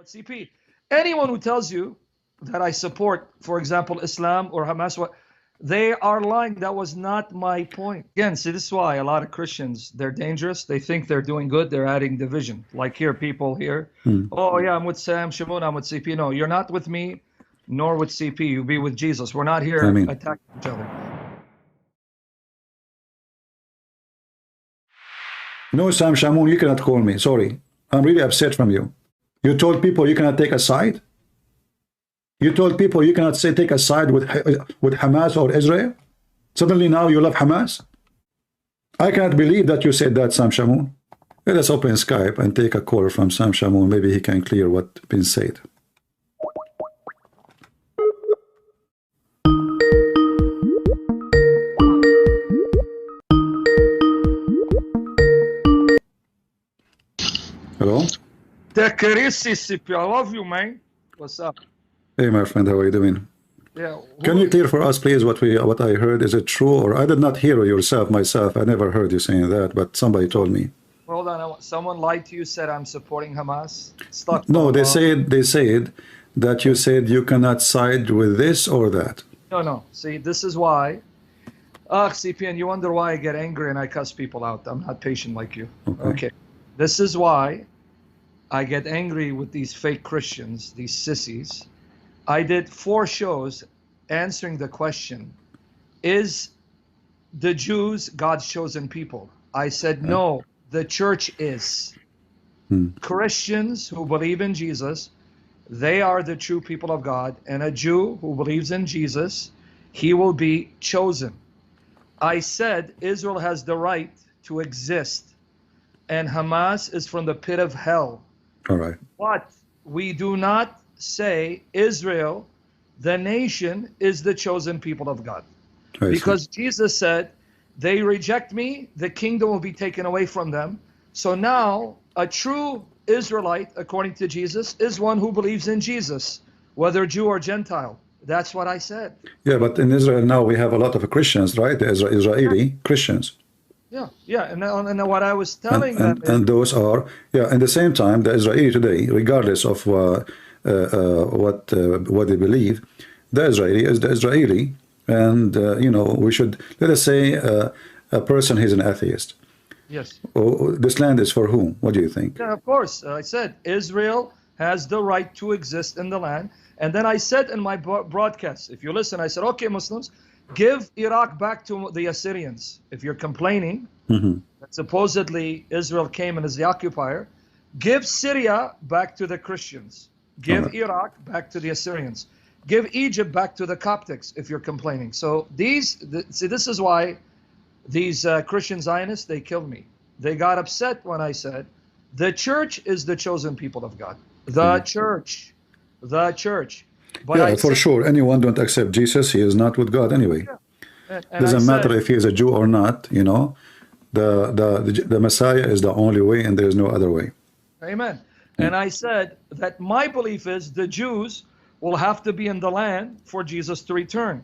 But CP, anyone who tells you that I support, for example, Islam or Hamas, they are lying. That was not my point. Again, see, this is why a lot of Christians, they're dangerous. They think they're doing good. They're adding division. Like here, people here, oh yeah, I'm with Sam, Shamoun, I'm with CP. No, you're not with me, nor with CP. You be with Jesus. We're not here attacking each other. No, Sam Shamoun, you cannot call me. Sorry. I'm really upset from you. You told people you cannot take a side? You told people you cannot say take a side with Hamas or Israel? Suddenly now you love Hamas? I cannot believe that you said that, Sam Shamoun. Let us open Skype and take a call from Sam Shamoun. Maybe he can clear what's been said. Hello? I love you, man. What's up? Hey, my friend, how are you doing? Yeah. Can you clear for us, please, what I heard? Is it true? Or I did not hear myself. I never heard you saying that, but somebody told me. Hold on. Someone lied to you, said I'm supporting Hamas? No, they said that you said you cannot side with this or that. No. See, this is why. CPN, you wonder why I get angry and I cuss people out. I'm not patient like you. Okay. This is why I get angry with these fake Christians, these sissies. I did 4 shows answering the question, is the Jews God's chosen people? I said, no, the church is. Christians who believe in Jesus, they are the true people of God. And a Jew who believes in Jesus, he will be chosen. I said Israel has the right to exist. And Hamas is from the pit of hell. All right. But we do not say Israel, the nation, is the chosen people of God. Because Jesus said, they reject me, the kingdom will be taken away from them. So now a true Israelite, according to Jesus, is one who believes in Jesus, whether Jew or Gentile. That's what I said. Yeah, but in Israel now we have a lot of Christians, right? The Israeli Christians. Yeah, and what I was telling them is, and those are, at the same time, the Israeli today, regardless of what they believe, the Israeli is the Israeli, and we should, let us say a person is an atheist. Yes. This land is for whom? What do you think? Yeah, of course. I said Israel has the right to exist in the land, and then I said in my broadcast, if you listen, I said, okay, Muslims, give Iraq back to the Assyrians. If you're complaining that supposedly Israel came and is the occupier, give Syria back to the Christians. Give Iraq back to the Assyrians. Give Egypt back to the Coptics if you're complaining. So this is why these Christian Zionists, they killed me. They got upset when I said the church is the chosen people of God. The church. But for sure. Anyone don't accept Jesus, he is not with God anyway. Doesn't matter if he is a Jew or not, the Messiah is the only way and there is no other way. Amen. And I said that my belief is the Jews will have to be in the land for Jesus to return.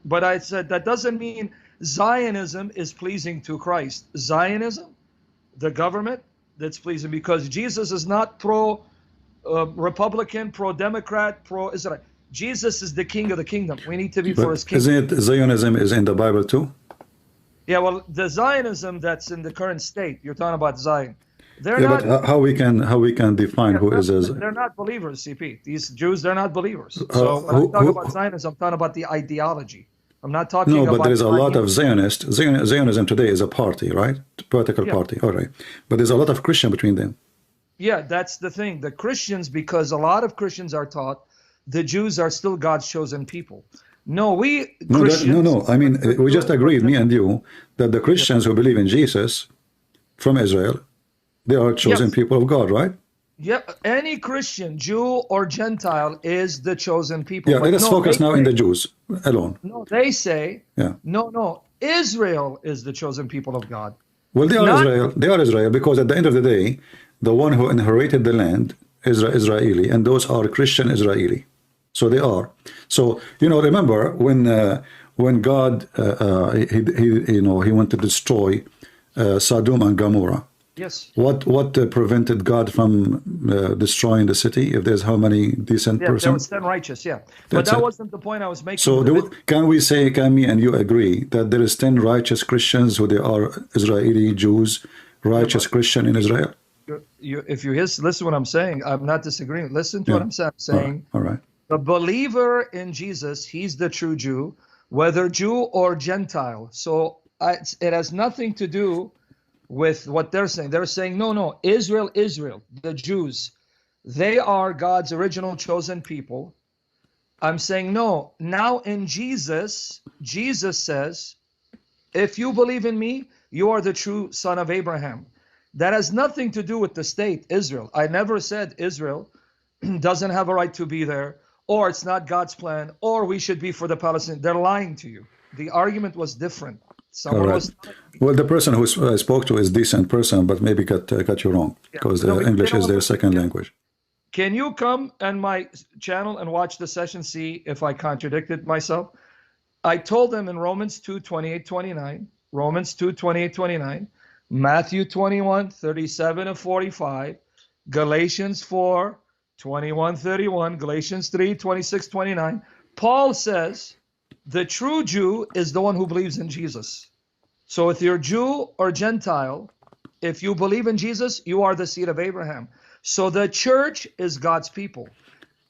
But I said that doesn't mean Zionism is pleasing to Christ. Zionism, the government, that's pleasing, because Jesus is not pro-Republican, pro-Democrat, pro-Israel. Jesus is the king of the kingdom. We need to be for his kingdom. Isn't it Zionism is in the Bible too? Yeah, well, the Zionism that's in the current state, you're talking about Zion. They're not, but how we can define who is a... They're not believers, CP. These Jews, they're not believers. So when I talk about Zionism, I'm talking about the ideology. I'm not talking about... No, but there is a lot of Zionists. Zionism today is a party, right? Political party, all right. But there's a lot of Christian between them. Yeah, that's the thing. The Christians, because a lot of Christians are taught the Jews are still God's chosen people. No, No. I mean, we just agreed, me and you, that the Christians who believe in Jesus from Israel, they are chosen people of God, right? Yeah, any Christian, Jew or Gentile, is the chosen people. Yeah, let us focus now in the Jews alone. No, they say, no, Israel is the chosen people of God. Well, they are Israel. They are Israel because at the end of the day, the one who inherited the land is Israeli, and those are Christian Israeli. So they are. So remember when God he went to destroy Sodom and Gomorrah. Yes. What prevented God from destroying the city? If there's how many decent Yeah, there persons? was 10 righteous, yeah. But That's that it. wasn't the point I was making. So can we say, can me and you agree that there is 10 righteous Christians who they are Israeli Jews, righteous Christian in Israel? If you listen to what I'm saying, I'm not disagreeing. Listen to what I'm saying. All right. The believer in Jesus, he's the true Jew, whether Jew or Gentile. So it has nothing to do with what they're saying. They're saying, no, Israel, the Jews, they are God's original chosen people. I'm saying, no, now in Jesus, Jesus says, if you believe in me, you are the true son of Abraham. That has nothing to do with the state, Israel. I never said Israel doesn't have a right to be there, or it's not God's plan, or we should be for the Palestinians. They're lying to you. The argument was different. Someone was. Well, the person who I spoke to is a decent person, but maybe got you wrong, because English is their second language. Can you come on my channel and watch the session, see if I contradicted myself? I told them in Romans 2:28-29, Romans 2:28-29, Matthew 21:37 and 45, Galatians 4:21-31, Galatians 3:26-29. Paul says the true Jew is the one who believes in Jesus. So if you're Jew or Gentile, if you believe in Jesus, you are the seed of Abraham. So the church is God's people.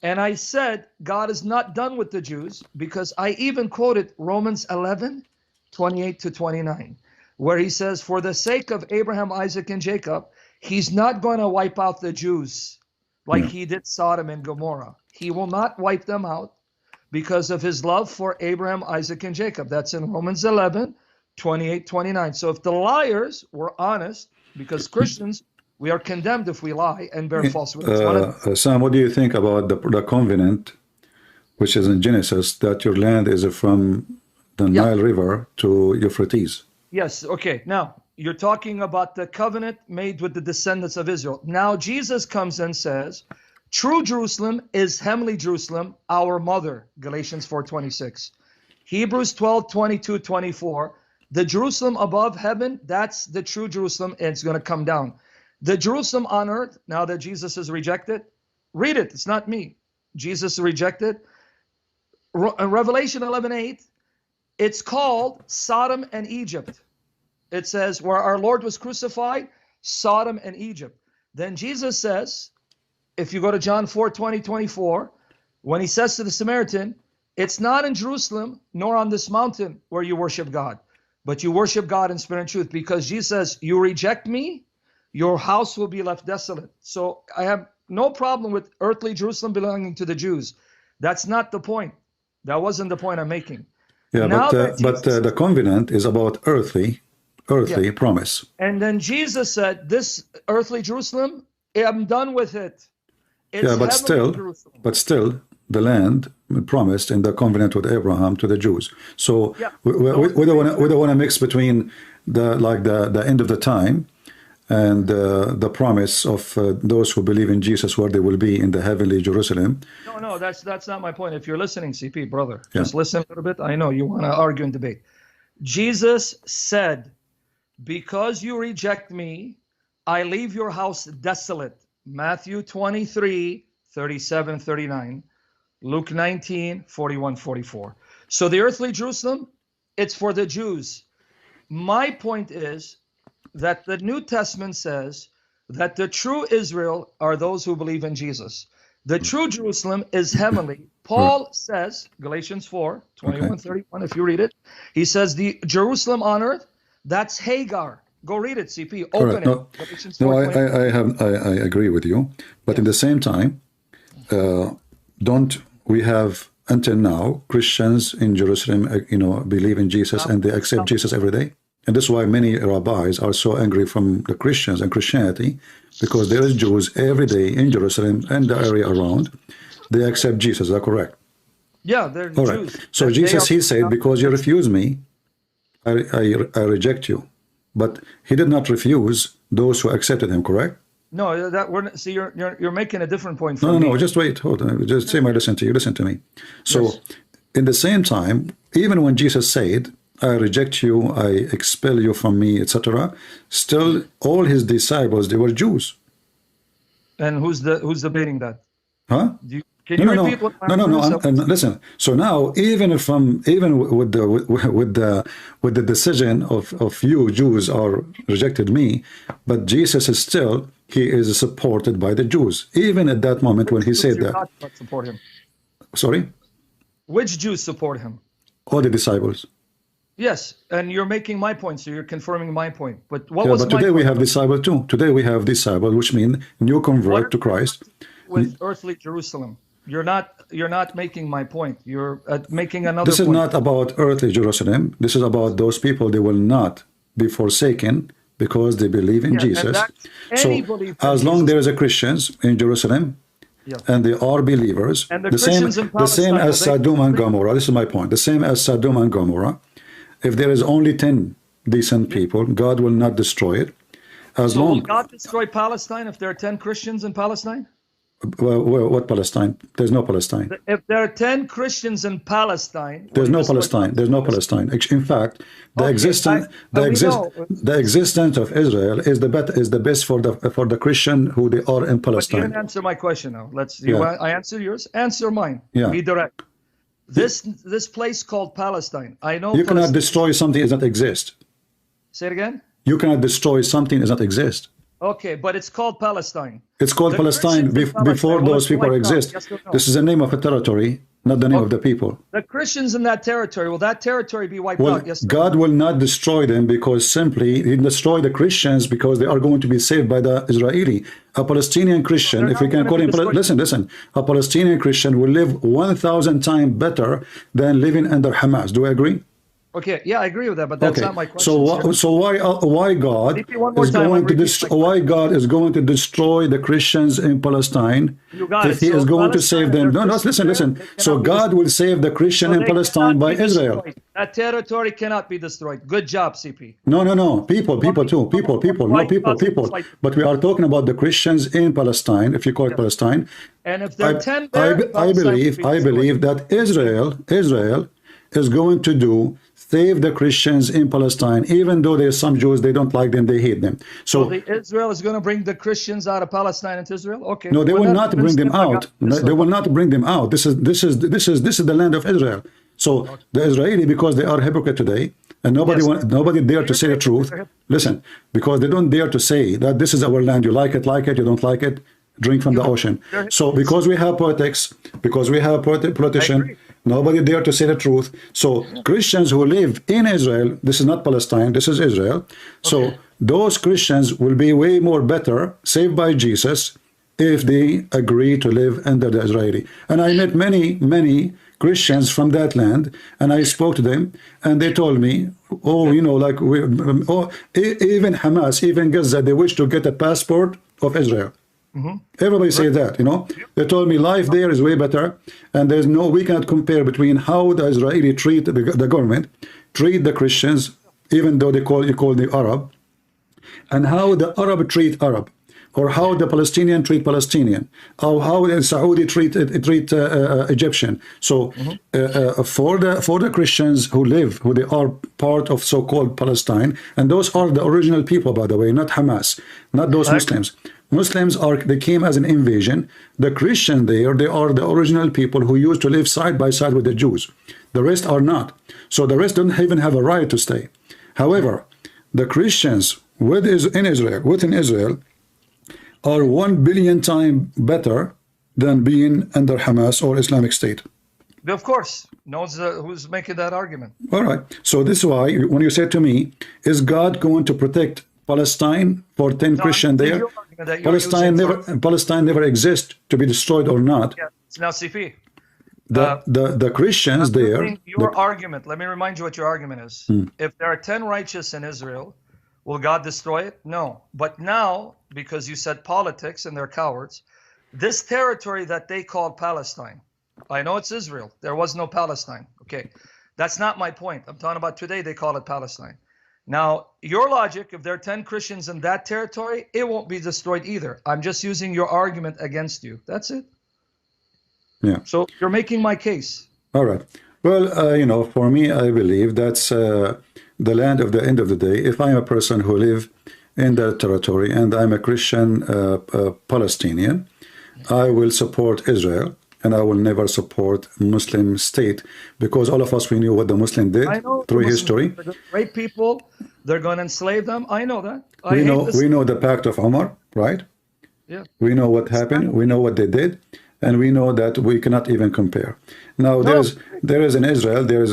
And I said God is not done with the Jews, because I even quoted Romans 11:28-29, where he says, for the sake of Abraham, Isaac, and Jacob, he's not going to wipe out the Jews like he did Sodom and Gomorrah. He will not wipe them out because of his love for Abraham, Isaac, and Jacob. That's in Romans 11:28-29. So if the liars were honest, because Christians, we are condemned if we lie and bear false witness. Sam, what do you think about the covenant, which is in Genesis, that your land is from the Nile River to Euphrates? Yes, okay. Now, you're talking about the covenant made with the descendants of Israel. Now, Jesus comes and says, true Jerusalem is heavenly Jerusalem, our mother, Galatians 4:26. Hebrews 12:22-24, the Jerusalem above heaven, that's the true Jerusalem, and it's going to come down. The Jerusalem on earth, now that Jesus is rejected, read it, it's not me. Jesus is rejected. In Revelation 11:8, it's called Sodom and Egypt. It says, where our Lord was crucified, Sodom and Egypt. Then Jesus says, if you go to John 4:20-24, when he says to the Samaritan, it's not in Jerusalem nor on this mountain where you worship God, but you worship God in spirit and truth, because Jesus says, you reject me, your house will be left desolate. So I have no problem with earthly Jerusalem belonging to the Jews. That's not the point. That wasn't the point I'm making. Yeah, but the covenant is about earthly promise. And then Jesus said, this earthly Jerusalem, I'm done with it. It's but still, the land promised in the covenant with Abraham to the Jews. So we don't want to mix between the end of the time and the promise of those who believe in Jesus, where they will be in the heavenly Jerusalem. No, that's not my point. If you're listening, CP, brother, just listen a little bit. I know you want to argue and debate. Jesus said, because you reject me, I leave your house desolate. Matthew 23:37-39, Luke 19:41-44. So the earthly Jerusalem, it's for the Jews. My point is that the New Testament says that the true Israel are those who believe in Jesus. The true Jerusalem is heavenly. Paul says, Galatians 4:21-31, if you read it, he says the Jerusalem on earth, that's Hagar. Go read it, CP. Open it. I agree with you. But in the same time, don't we have until now Christians in Jerusalem, believe in Jesus and they accept Jesus every day? And that's why many rabbis are so angry from the Christians and Christianity, because there is Jews every day in Jerusalem and the area around. They accept Jesus. Is that correct? Yeah, they're All Jews. Right. So Jesus, he said, because you refuse me, I reject you. But he did not refuse those who accepted him, correct? No, you're making a different point. No, just wait. Hold on. Just say, I listen to you. Listen to me. So, in the same time, even when Jesus said, I reject you, I expel you from me, etc. Still, all his disciples, they were Jews. And who's debating that? Huh? Can you repeat what Listen. So now, even with the decision of you Jews are rejected me, but Jesus is still, he is supported by the Jews. Even at that moment when he said that. Not support him. Sorry. Which Jews support him? All the disciples. Yes, and you're making my point, so you're confirming my point. But what yeah, was but today we have disciple too. Today we have disciple, which means new convert to Christ. With earthly Jerusalem, you're not making my point. You're making another. This is not about earthly Jerusalem. This is about those people. They will not be forsaken because they believe in Jesus. So as long there is a Christians in Jerusalem, and they are believers, and the same as Sodom and Gomorrah. This is my point. The same as Sodom and Gomorrah. If there is only 10 decent people, God will not destroy it. Will God destroy Palestine if there are 10 Christians in Palestine? Well, what Palestine? There's no Palestine. If there are 10 Christians in Palestine, there's no Palestine. There's no Palestine. In fact, the existence of Israel is the best for the Christian who they are in Palestine. But you didn't answer my question now. I answer yours. Answer mine. Yeah. Be direct. This place called Palestine. I know you cannot destroy something that does not exist. Say it again. You cannot destroy something that does not exist. Okay, but it's called Palestine. It's called Palestine before those people exist. Yes or no? This is the name of a territory, not the name of the people. The Christians in that territory, will that territory be wiped out? Yes. God will not destroy them because simply He destroy the Christians because they are going to be saved by the Israeli. A Palestinian Christian, if we can call him, listen, a Palestinian Christian will live 1,000 times better than living under Hamas. Do I agree? Okay, yeah, I agree with that, but that's not my question. So why God is going to destroy the Christians in Palestine if He is going to save them? No, listen. So God will save the Christian in Palestine by Israel. That territory cannot be destroyed. Good job, CP. No. People. But we are talking about the Christians in Palestine, if you call it Palestine. And if there are 10 I believe that Israel is going to save the Christians in Palestine, even though there's some Jews, they don't like them, they hate them. So Israel is going to bring the Christians out of Palestine into Israel? Okay. No, they will not bring them out. They will not bring them out. This is the land of Israel. So the Israeli, because they are hypocrite today, and nobody dare to say the truth. Listen, because they don't dare to say that this is our land. You like it, you don't like it, drink from the ocean. So because we have politics, because we have politicians, nobody dare to say the truth. So Christians who live in Israel, this is not Palestine, this is Israel. So those Christians will be way more better, saved by Jesus, if they agree to live under the Israeli. And I met many Christians from that land, and I spoke to them, and they told me, even Hamas, even Gaza, they wish to get a passport of Israel. Everybody say that, They told me life there is way better, and we cannot compare between how the Israeli treat the government, treat the Christians, even though you call the Arab, and how the Arab treat Arab, or how the Palestinian treat Palestinian, or how the Saudi treat Egyptian. So for the Christians who they are part of so-called Palestine, and those are the original people, by the way, not Hamas, not those Muslims. Muslims they came as an invasion. The Christians they are the original people who used to live side by side with the Jews. The rest are not. So the rest don't even have a right to stay. However, the Christians within Israel are 1 billion times better than being under Hamas or Islamic State. Of course. Knows who's making that argument. All right. So this is why when you say to me, is God going to protect Palestine for 10 Christians there? Palestine never exists to be destroyed or not. Yeah. Now, CP. The Christians there. Your argument. Let me remind you what your argument is. If there are 10 righteous in Israel, will God destroy it? No. But now, because you said politics and they're cowards, this territory that they called Palestine, I know it's Israel. There was no Palestine. Okay. That's not my point. I'm talking about today they call it Palestine. Now, your logic, if there are 10 Christians in that territory, it won't be destroyed either. I'm just using your argument against you. That's it. Yeah. So you're making my case. All right. Well, you know, for me, I believe that's the land of the end of the day. If I'm a person who live in that territory and I'm a Christian Palestinian, I will support Israel and I will never support Muslim state, because all of us, we knew what the Muslim did through history. They're going to rape people. They're going to enslave them. I know that. We know the Pact of Omar, right? Yeah. We know what happened. We know what they did. And we know that we cannot even compare. Now, there is in Israel, there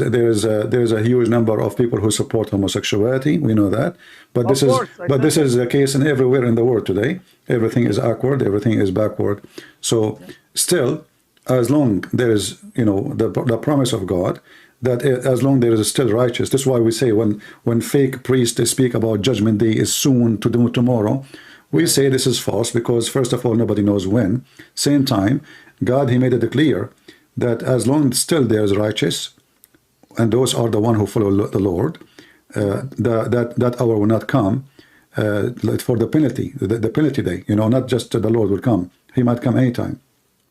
is a huge number of people who support homosexuality. We know that, but this is the case in everywhere in the world today. Everything is awkward. Everything is backward. So, still, as long there is, you know, the promise of God, that as long there is still righteous. That's why we say when fake priests speak about Judgment Day is soon, to do tomorrow. We say this is false because, first of all, nobody knows when. Same time, God, He made it clear that as long still there is righteous, and those are the one who follow the Lord, that hour will not come for the penalty, the penalty day. You know, not just the Lord will come; He might come anytime.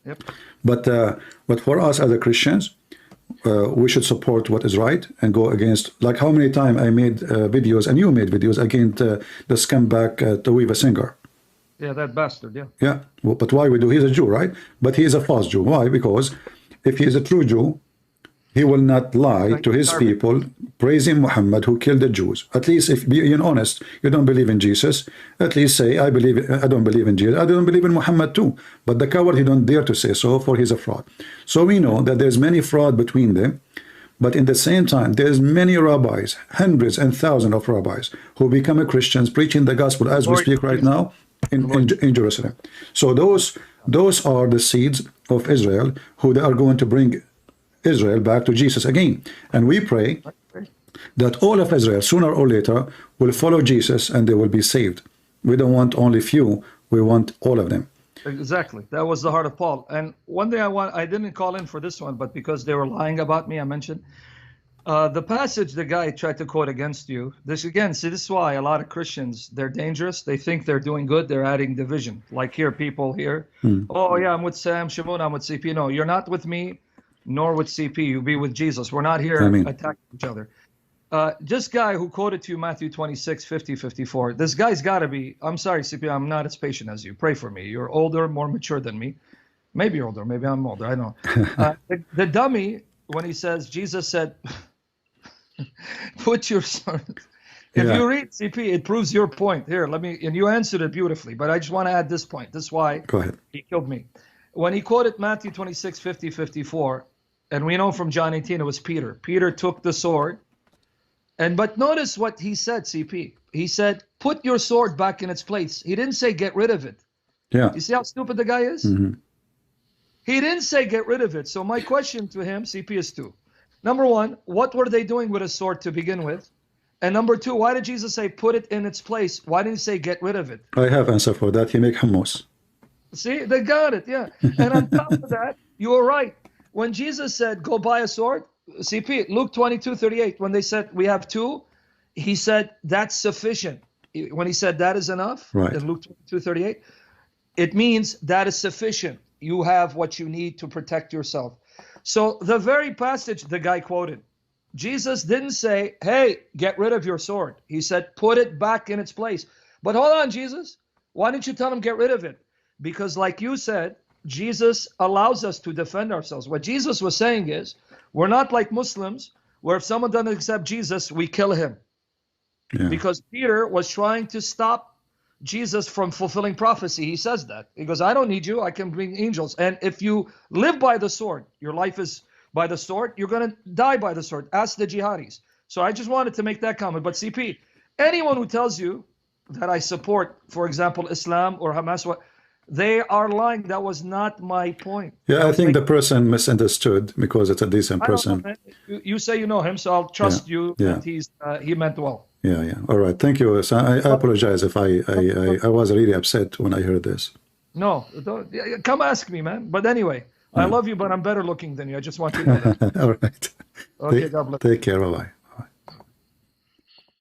Yep. But for us as a Christians, we should support what is right and go against, like how many times I made videos and you made videos against the scumbag Tawiva Singer. Yeah, that bastard, yeah. Yeah, well, but why we do? He's a Jew, right? But he is a false Jew. Why? Because if he is a true Jew, he will not lie to his people, praising Muhammad who killed the Jews. At least, if being honest, you don't believe in Jesus, at least say, I don't believe in Jesus. I don't believe in Muhammad too. But the coward, he don't dare to say so, for he's a fraud. So we know that there's many fraud between them. But in the same time, there's many rabbis, hundreds and thousands of rabbis, who become Christians, preaching the gospel as we speak right now in Jerusalem. So those are the seeds of Israel, who they are going to bring Israel back to Jesus again. And we pray that all of Israel, sooner or later, will follow Jesus and they will be saved. We don't want only few, we want all of them. Exactly. That was the heart of Paul. And one thing I didn't call in for this one, but because they were lying about me, I mentioned the passage the guy tried to quote against you. This again, see, this is why a lot of Christians, they're dangerous. They think they're doing good. They're adding division. Like here, people here, oh yeah, I'm with Sam, Shamoun, I'm with CP. No, you're not with me, nor with CP. You be with Jesus. We're not here attacking each other. This guy who quoted to you Matthew 26, 50, 54, this guy's got to be, I'm sorry, CP, I'm not as patient as you. Pray for me. You're older, more mature than me. Maybe you're older, maybe I'm older, I don't know. The dummy, when he says, Jesus said, put your sword. If you read CP, it proves your point. Here, let me, and you answered it beautifully, but I just want to add this point. This is why he killed me. When he quoted Matthew 26, 50, 54, and we know from John 18, it was Peter. Peter took the sword. But notice what he said, CP. He said, put your sword back in its place. He didn't say get rid of it. Yeah. You see how stupid the guy is? He didn't say get rid of it. So my question to him, CP, is two. Number one, what were they doing with a sword to begin with? And number two, why did Jesus say put it in its place? Why didn't he say get rid of it? I have answer for that. He make hummus. See, they got it, yeah. And on top of that, you were right. When Jesus said, go buy a sword, CP, Luke 22:38, when they said we have two, he said that's sufficient. When he said that is enough, in Luke 22:38, it means that is sufficient. You have what you need to protect yourself. So the very passage the guy quoted, Jesus didn't say, hey, get rid of your sword. He said, put it back in its place. But hold on, Jesus, why didn't you tell him get rid of it? Because like you said, Jesus allows us to defend ourselves. What Jesus was saying is, we're not like Muslims, where if someone doesn't accept Jesus, we kill him. Yeah. Because Peter was trying to stop Jesus from fulfilling prophecy. He says that. He goes, I don't need you. I can bring angels. And if you live by the sword, your life is by the sword, you're going to die by the sword. Ask the jihadis. So I just wanted to make that comment. But CP, anyone who tells you that I support, for example, Islam or Hamas, they are lying. That was not my point. Yeah, I think the person misunderstood because it's a decent person. You say you know him, so I'll trust you that he meant well. Yeah, yeah. All right. Thank you. So I apologize if I was really upset when I heard this. No, come ask me, man. But anyway, I love you, but I'm better looking than you. I just want you to know that. All right. Okay, God bless. Take care. Bye-bye.